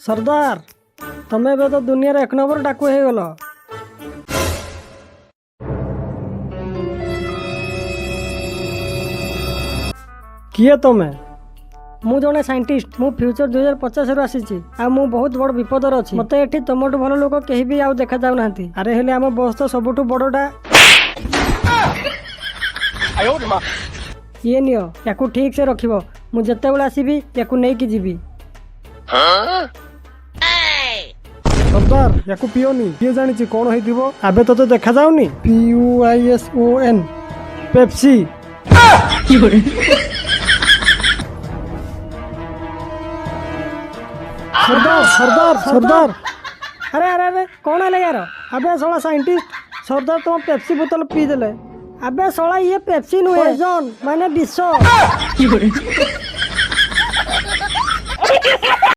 सरदार तमें तो दुनिया रे 1 नंबर डाकू हो गल। किए तमें? मु जने साइंटिस्ट। मु फ्यूचर 2050 रु आसी आ मु बहुत बड़ विपदर अछि। मते एठी तमटु भलो लोक केही भी आउ देखा जाउ नाहंती। अरे हेले आम बस तो सबुठु बड़टा। ये नियो याकू ठीक से रखिबो। मु जते बेला आसीबी याकू नै कि जीबी। सरदार याकू पियोनी। किए जानिछि कोन होइथिबो? आबे तो देखा जाउनी। PUISON Pepsi. सरदार सरदार सरदार। अरे अरे अरे कौन है यार? अबे सोला साइंटिस्ट सरदार तुम पेप्सी बोतल पी देले। अबे सोला ये पेप्सी नुहे जॉन माने विष।